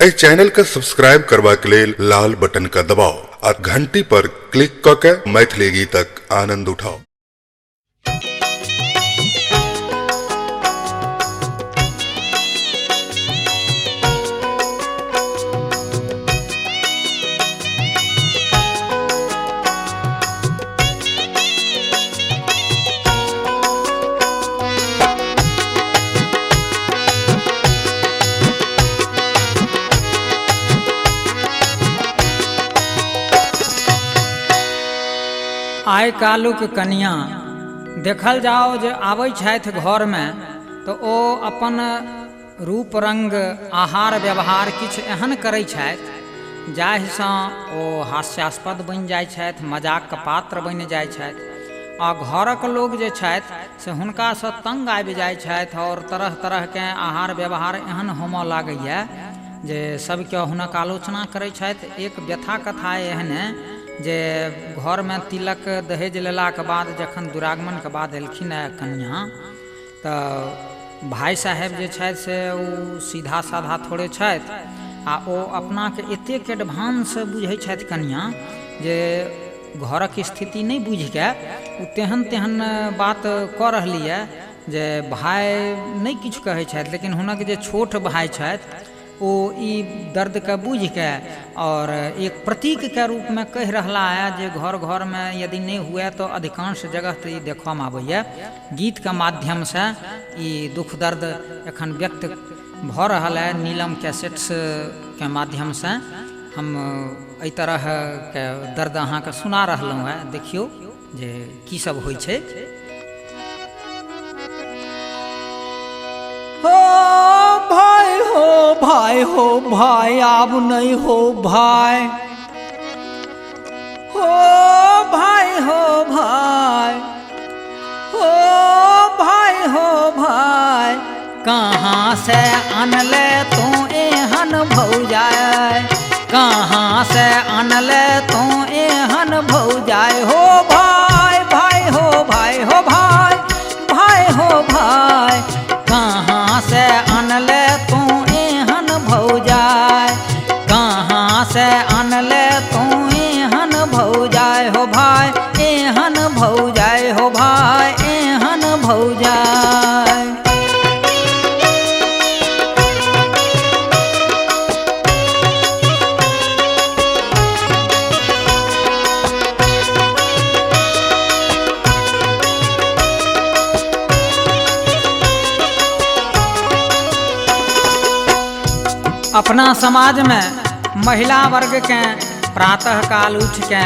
ए channel का subscribe करवा के लेल लाल बटन का दबाओ और घंटी पर क्लिक करके मैथिली गीतक आनंद उठाओ। आइ कालुक कनिया देखल जाओ जे आबै छथि घर में तो ओ अपन रूप रंग आहार व्यवहार किछु एहन करै छथि जाहिसँ ओ हास्यास्पद बनि जाइ छथि, मजाक के पात्र बनि जाइ छथि आ घरक लोग जे छथि से हुनकासँ तंग आबि जाइ छथि और तरह तरह के आहार व्यवहार एहन होमऽ लागैए जे सबके हुनक आलोचना करै छथि। एक व्यथा कथा एहने जे घर में तिलक दहेज लेलाक बाद जखन दुरागमन के बाद एलखिन कन्या तऽ भाई साहेब जे छथि से ओ सीधा साधा थोड़े छथि आ ओ अपना के एतेक एडवांस बुझै छथि कन्या जे घरक स्थिति नहीं बुझि के ओ तेहन तेहन बात कऽ रहली है जे भाई नहीं किछु कहै छथि, लेकिन हुनक जे छोट भाई छथि ओ ई दर्द के बुझ के और एक प्रतीक के रूप में कह रहा है जे घर घर में यदि नहीं हुए तो अधिकांश जगह तो ये देखा में आबैया गीत के माध्यम से ई दुख दर्द एखन व्यक्त भ रहा है। नीलम कैसेट्स के माध्यम से हम एहि तरह के दर्द अहाँ के सुना रहलहुँ है, देखियो जे की सब होइ छै। भाई हो भाई आब नहीं हो भाई हो भाई हो भाई हो भाई हो भाई कहाँ से अनले तू एहन भौजाए, कहाँ से अनले तू एहन भौजाए हो भाई भाई हो भाई हो भाई भाई हो भाई कहाँ से अनले तू एहन भौजाए, कहाँ से अनले तू एहन भौजाए हो भाई एहन भौजाए हो भाई एहन भौजाए। अपना समाज में महिला वर्ग के प्रातः काल उठ के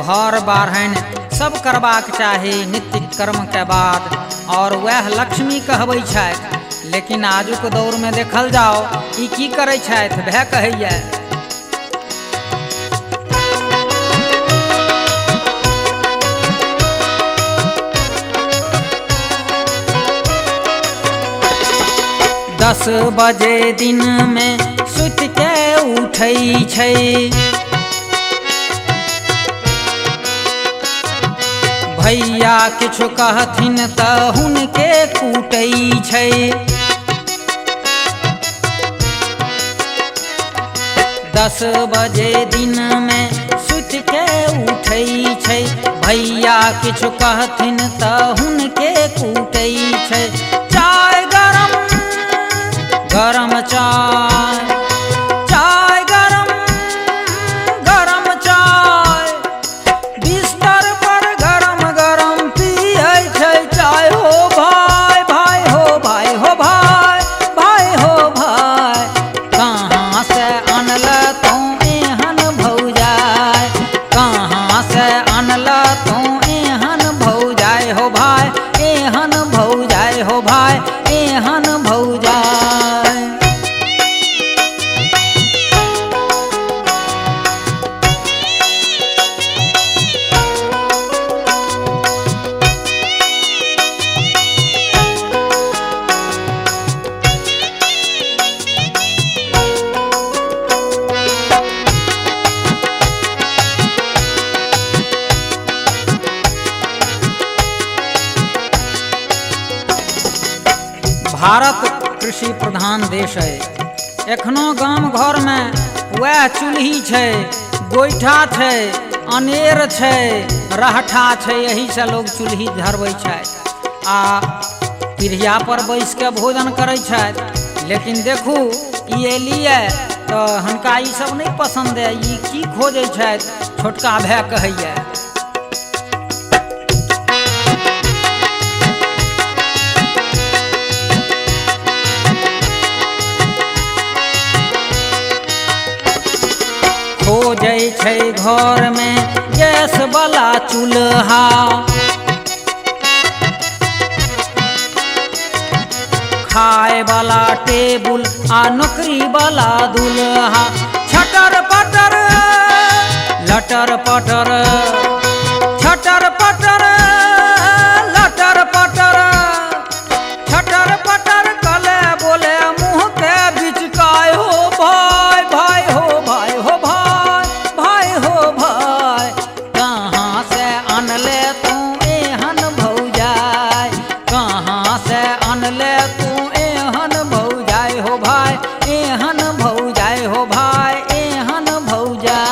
घर बारहन सब करबाक चाही नित्य कर्म के बाद और वह लक्ष्मी कहबै छथि, लेकिन आजुक दौर में देखल जाओ ई की करै छथि वह कहैया। दस बजे दिन में सुति के उठै छै, भैया किछु कहथिन तऽ हुनके कूटै छै। 10 बजे दिन में सुति के उठै छै, भैया किछु कहथिन तऽ हुनके कूटै छै। चाय गरम गरम चाय, चाय गरम गरम चाय, बिस्तर पर गरम गरम पियै छै चाय हो भाई भाई हो भाई हो भाई भाई हो भाई कहाँ से अनल तू एहन भौजाए, कहाँ से अनल तू एहन भौजाए हो भाई एहन भौजाए हो भाई एहन भौजाए। भारत कृषि प्रधान देश है, एखनो गाम घर में वह चूल्ही छै, गोइठा छै, अनेर छै, रहठा छै, यही से लोग चूल्ही धरबै छथि आ पीढ़िया पर बैस के भोजन करै छथि। लेकिन देखू ई एलिए तो हुनका ई सब नहीं पसंद है। ई की खोजै छथि? छोटका भाई कहैया खोजै छै घर में गैस वाला चूल्हा, खाए वाला टेबुल आ नौकरी वाला दूल्हा। छटर पटर लटर पटर, छटर पटर लटर पटर, छटर पटर कले बोले मुँह के बिचकाय हो भाई, भाई हो भाई हो भाई, भाई हो भाई। कहाँ से अनले तू एहन भौजाई, कहाँ से अनले तू एहन भौजाई हो भाई, एहन भौजाई हो भाई, एहन भौजाई।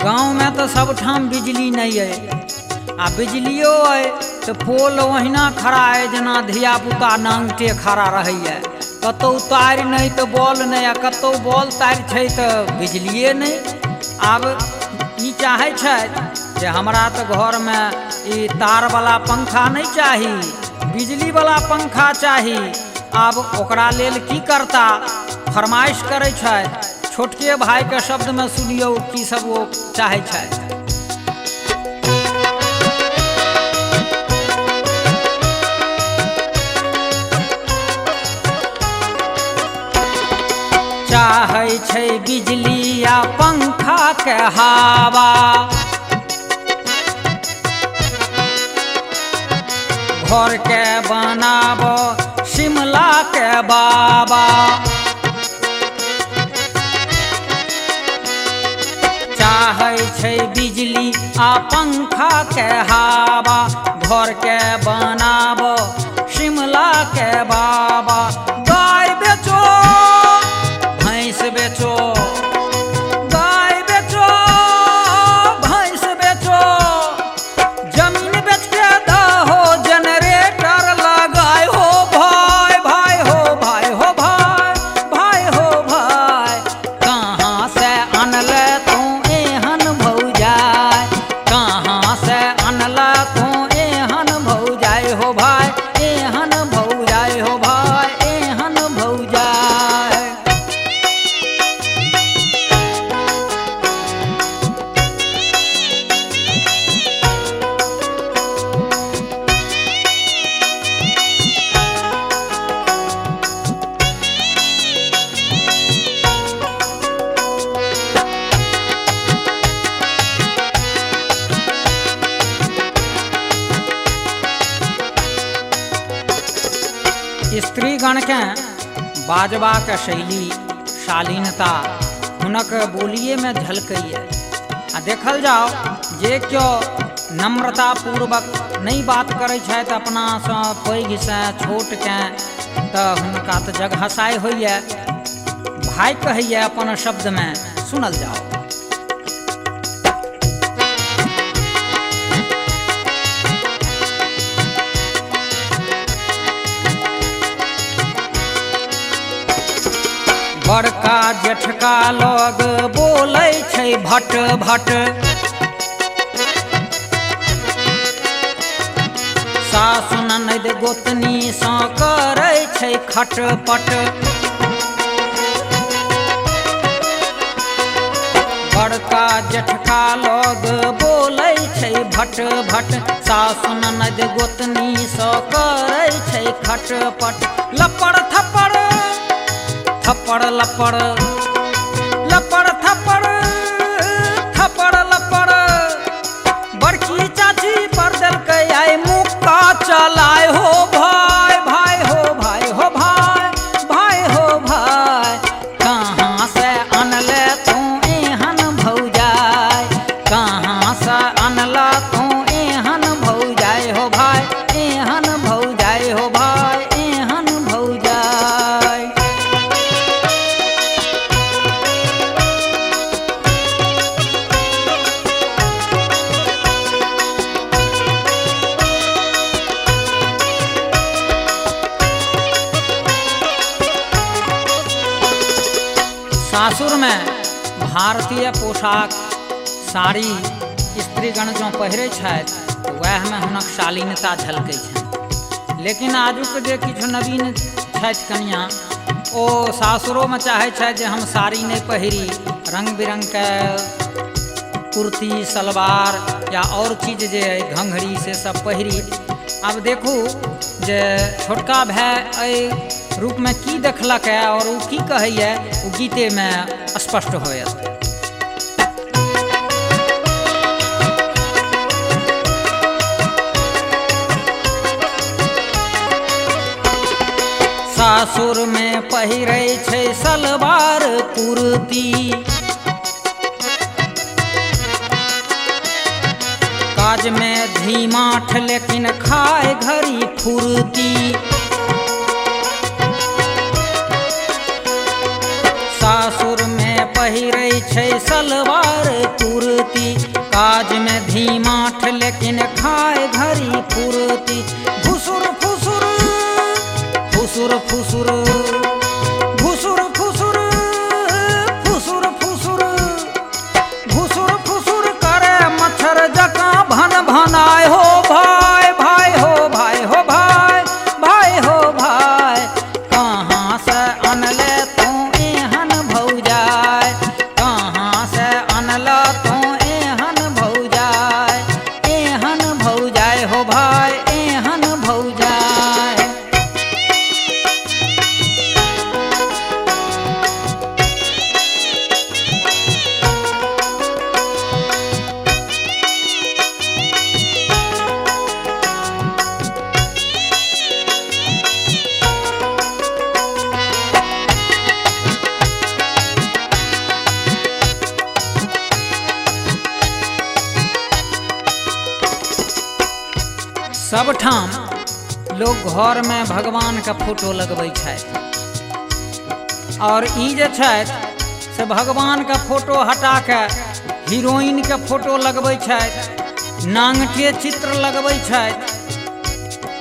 गाँव में तो सब ठाम बिजली नहीं है, आ बिजलियो है तो पोल वहीना खड़ा है जना धिया पुता नांगटे खड़ा रही है। कतौ तार नहीं तो बॉल नहीं, आ कतौ बॉल तार छै तो बिजलिए नहीं। आब ई चाहे छथि जे हमरा तो घर में ई तार वाला पंखा नहीं चाही, बिजली वाला पंखा चाही। आब ओकरा लेल की करता? फरमाइश करे छथि। छोटके भाई के शब्द में सुनियो की सब वो चाहे छथि। चाहे छै बिजली या पंखा के हवा, घर के बनाबो शिमला के बाबा। चाहे छै बिजली आ पंखा के हवा, घर के बनाबो शिमला के बाबा। गाय बेचो भैंस बेचो, गाय बेचो भैंस बेचो, जमीन बेच के दहो जनरेटर लगाए हो भाई, भाई हो भाई हो भाई, भाई हो भाई। कहाँ से अनले तू एहन भौजाई, कहाँ से अनला तू एहन भौजाई हो भाई, एहन भौजाई हो भाई, एहन भौजाई। स्त्रीगण के बाजबा के शैली शालीनता हुनक बोलिए में झलकैए। आ देखल जाओ जे क्यों नम्रता पूर्वक नहीं बात करे छथि अपना से पैघ से छोट के, तो हुनका तो जग हँसाय होइए। भाई कहैए अपन शब्द में, सुनल जाओ। बड़का जेठका लोग बोलै छै भट भट, सासु ननद गोतनी सँ करै छै खटपट। बड़का जेठका लोग बोलै छै भट भट, सासु ननद गोतनी सँ करै छै खटपट। लपड़ थप्पड़ थप्पड़ लपड़, लपड़ थप्पड़ थप्पड़ लपड़। बड़की चाची पर देलकै आई मुक्का चलाए हो भाई, भाई सासुर में भारतीय पोशाक साड़ी स्त्रीगण जो पहिरे छथि वएह में हुनक शालीनता झलकै छनि। लेकिन आजुक जे किछु नवीन छथि कनिया ओ सासुरो में चाहै छथि जे हम साड़ी नहीं पहिरी, रंग बिरंग के कुर्ती सलवार या और चीज जे घंघरी से सब पहिरी। अब देखू जे छोटका भाई एहि रूप में की देखलक है और वो की कहैया वो गीते में स्पष्ट होयत। सासुर में पहिरै छै सलवार कुर्ती, काज में धीमाठ लेकिन खाए घड़ी फुर्ती। सासुर में पहिरै छै सलवार कुर्ती, काज में धीमाठ लेकिन खाए घड़ी फुर्ती। फुसुर फुसुर फुसुर फुसुर फुसुर फुसुर फुसुर फुसुर फुसुर फुसुर करे मच्छर जकाँ भन भनाय हो भाई भाई हो भाई हो भाई भाई हो भाई। कहाँ से अनले तू एहन भौजाय, कहाँ से अनला तू एहन भौजाय, एहन भौजाय हो भाई एहन भौजाय। सब ठाम लोग घर में भगवान का फोटो लगबै छथि और ई जे छथि से भगवान का फोटो हटा के हीरोइन के फोटो लगबै छथि, नांगटे चित्र लगबै छथि।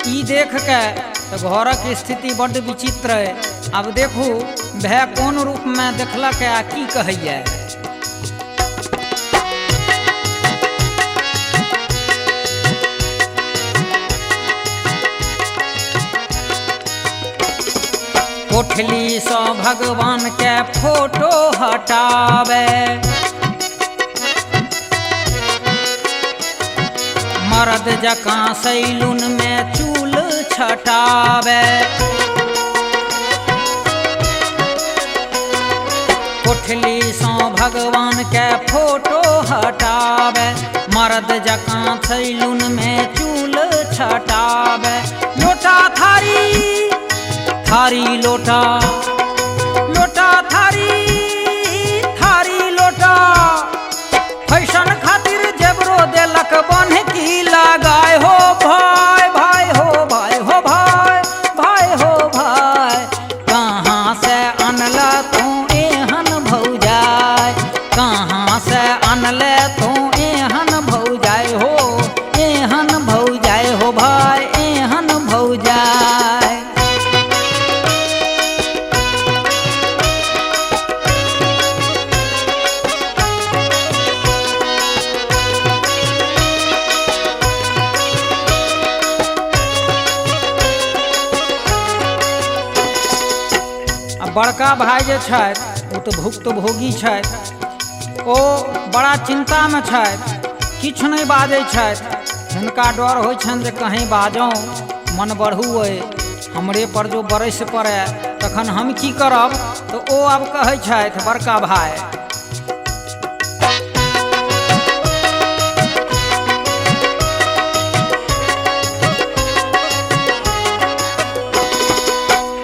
ई देख के तो घरक स्थिति बड्ड विचित्र है। अब देखू भै कोन रूप में देखलक है आ की कहैया। कोठली सँ भगवान के फोटो हटावे, मर्द जकाँ सैलून में चूल छटावे। कोठली सँ भगवान के फोटो हटावे, मर्द जकाँ सैलून में चूल छटावे। लोटा थारी थारी लोटा लोटा थारी थारी लोटा, फैशन खातिर जेबरो देलक बन्ह की लगाए हो भाई भाई हो भाई हो भाई भाई हो भाई। कहाँ से अनला तू एहन भौजाय, कहाँ से अनले तू एहन भौजाय हो, एहन भौजाय हो भाई एहन भौजाय। बड़का भाई जे छथि ओ तऽ भुक्तभोगी छथि, ओ बड़ा चिंता में छथि, किछु नहीं बाजै छथि। हुनका डर होइ छनि जे कहीं बाजौं मन बढ़ू अइ हमरे पर जो बरस पड़े तखन हम की करब। तो ओ अब कहै छथि बड़का भाई,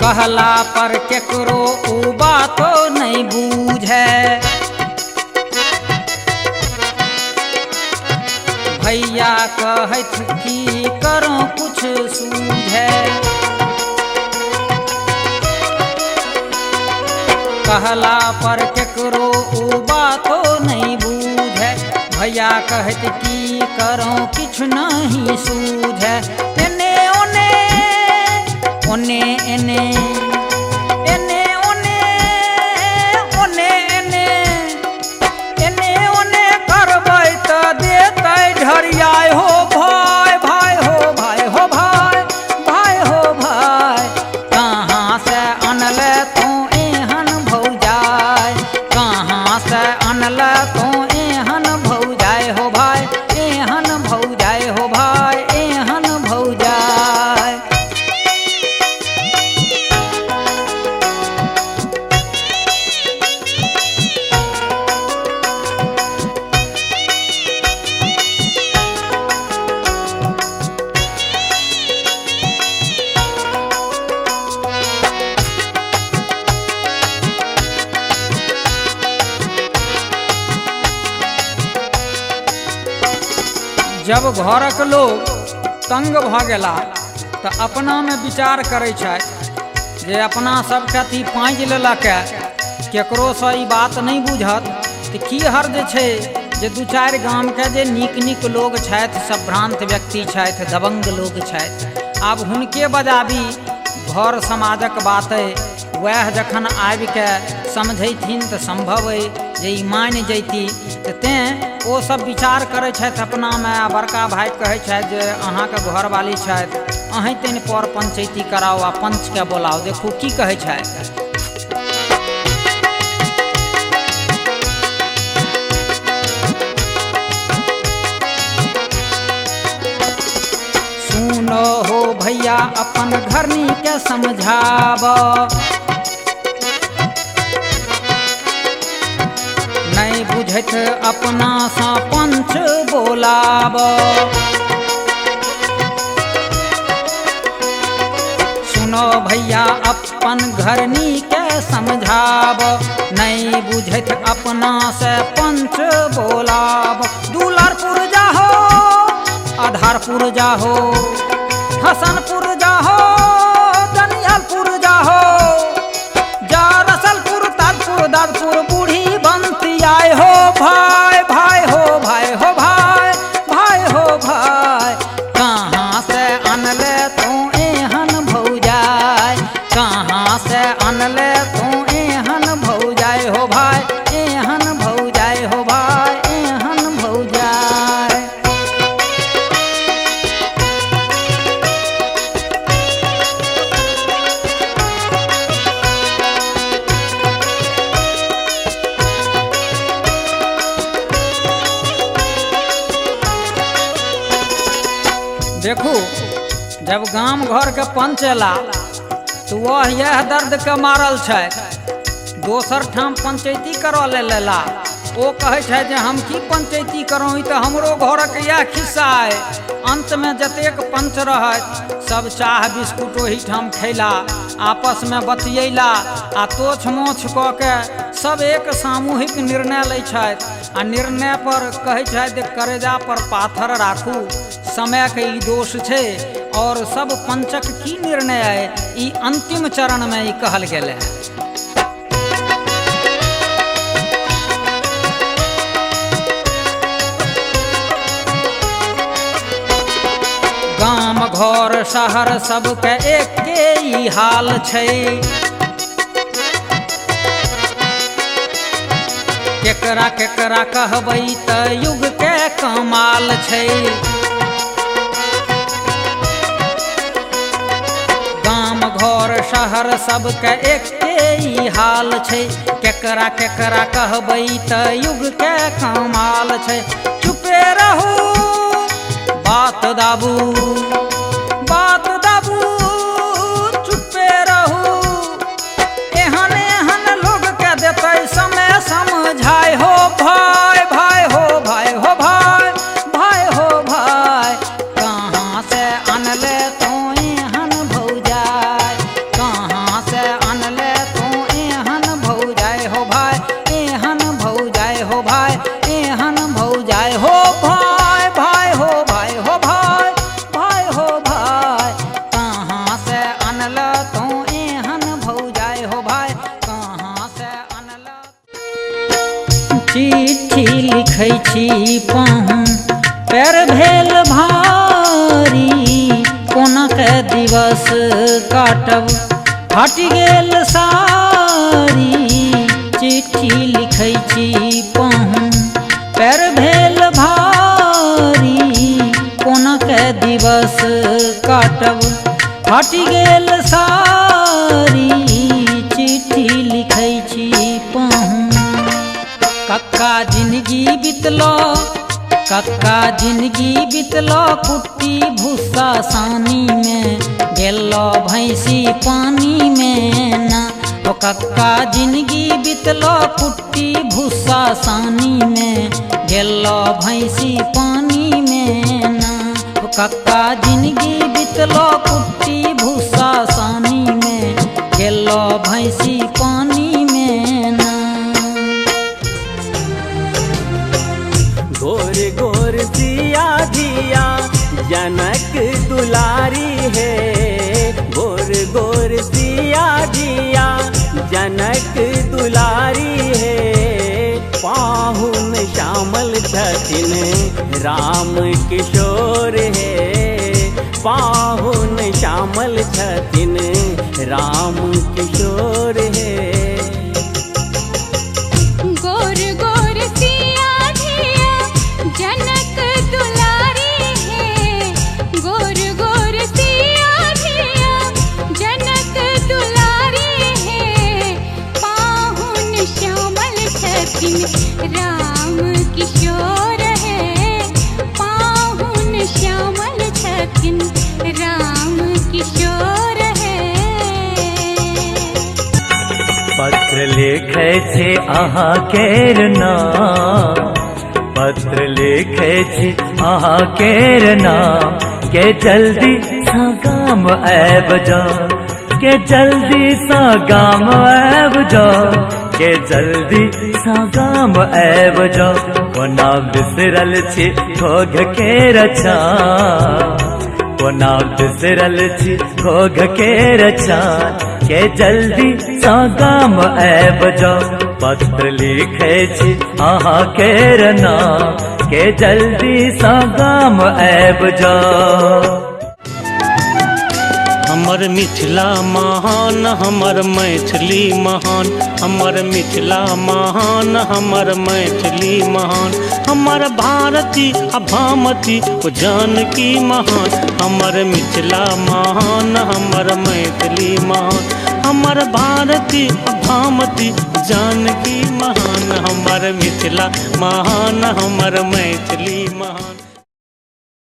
कहला पर केकरो उ बातो नहीं बूझे, भैया कहत की करो कुछ सूझे। कहला पर केकरो उ बातो नहीं बूझे, भैया कहत की करो कुछ नहीं सूझे। एने ओने ओने एने एने ओने ओने जब घरक लोग तंग भ गेला तऽ अपना में विचार करै छथि जे अपना सबके अथी पाँज लेलक केकरो से ई बात नहीं बुझत तऽ की हर्ज छै जे दू चारि गाम के जे नीक नीक लोग छथि, संभ्रांत व्यक्ति छथि, दबंग लोग छथि, आब हुनके बजाबी घर समाजक बात है। वह जखन आबि के समझैथिन तऽ संभव है जे ई मानि जैती। तऽ तेँ ओ सब विचार करै छथि अपना में। आ बड़का भाई कहै छथि जे अहाँके घरवाली छथि, अहीं तेन पर पंचैती कराओ आ पंच के बोलाओ। देखू की कहै छथि। सुनो हो भैया अपन घरनी के समझाब, नहीं बुझत अपना सा पंच बोलाब। सुनो भैया अपन घरनी के समझाब, नहीं बुझत अपना से पंच बोलाब। दुलारपुर जाहो, आधारपुर जाहो, हसनपुर जाहो, दनियालपुर जाहो, जा रसलपुर, ताजपुर, दादपुर, बूढ़ी बंती आए हो भाई, भाई हो भाई हो भाई, भाई हो भाई। कहाँ से अनले तू एहन भौजाई, कहाँ से अनले तू एहन भौजाई हो भाई, एहन भौजाई हो भाई, एहन भौजाई। देखू, जब गांव घर के पंच एला तो वह यह दर्द के मारल छै, दोसर ठाम पंचैती करऽ लेला। ओ कहै छै जे हम की पंचैती करूँ, ई तऽ हमरो घरक यह खिस्सा है। अंत में जतेक पंच रहत सब चाह बिस्कुट ओही ठाम खैला, आपस में बतियैला आ तोछ मोछ कऽ के सब एक सामूहिक निर्णय लै छथि। आ निर्णय पर कहै छथि जे करेजा पर पाथर राखू, समय के ई दोष छै। और सब पंचक की निर्णय है, ई अंतिम चरण में ई कहल गेल है। गाम घर शहर सबके एके ई हाल छै, केकरा केकरा कहबै तऽ युग के कमाल छै। गाम घर शहर सबके एके ई हाल छै, केकरा केकरा कहबै तऽ युग के कमाल छै। चुपे रहू बात दाबू, बात दाबू, चुपे रहू, एहन एहन लोग के देतै समय समझाई हो भाई, भाई हो भाई हो भाई, भाई हो भाई। कहाँ से अनले तू एहन भौजाई, कहाँ से अनले तू एहन भौजाई हो भाई, एहन भौजाई हो भाई, एहन भौजाई हो भाई, भाई हो भाई हो भाई, भाई हो भाई। कहाँ से अनला तू एहन भौजाई हो भाई, कहाँ से अनला। चिट्ठी लिखै छी पाहु पैर भेल भारी, कोना के दिवस काटब हटि गेल सारी। चिट्ठी लिखै छी पाहु पैर भेल भारी, कोना के दिवस काटब हटि गेल सारी। चिट्ठी लिखै छी पाहु कक्का जिंदगी बितलो, कक्का जिंदगी बितलो, कुट्टी भूसा सानी में गेलो भैंसी पानी में ना। ओ कक्का जिंदगी बितलो, कुट्टी भूसा सानी में गेलो भैंसी पानी में ना। ओ कक्का जिंदगी बितलो, कुट्टी भूसा सानी में गेलो भैंसी पानी में ना। गोर गोर सिया धी राम किशोर हे पाहुन श्यामल छथिन राम किशोर हे गोर गोर सिया धिया जनक दुलारी है गोर गोर सिया धिया जनक दुलारी है पाहुन श्यामल छथिन राम किशोर है पाहुन श्यामल छथिन राम किशोर है पत्र लिखे छे अहाँ केर नाम पत्र लिखे छे अहाँ केर नाम के जल्दी सा गाम आब जाओ के जल्दी सा गाम आब जाओ के जल्दी सा गाम आब जाओ कोना बिसरल छी घोघ के रचा कोना बिसरल छी घोघ के रचा के जल्दी सा गाम आब जाओ पत्र लिखे छी अहाँ केर नाम के जल्दी सा गाम आब जाओ हमर मिथिला महान हमर मैथिली महान हमर मिथिला महान हमर मैथिली महान हमर भारती आ भामती ओ जानकी महान हमर मिथिला महान हमर मैथिली महान हमर भारती आ भामती जानकी महान हमर मिथिला महान हमर मैथिली महान।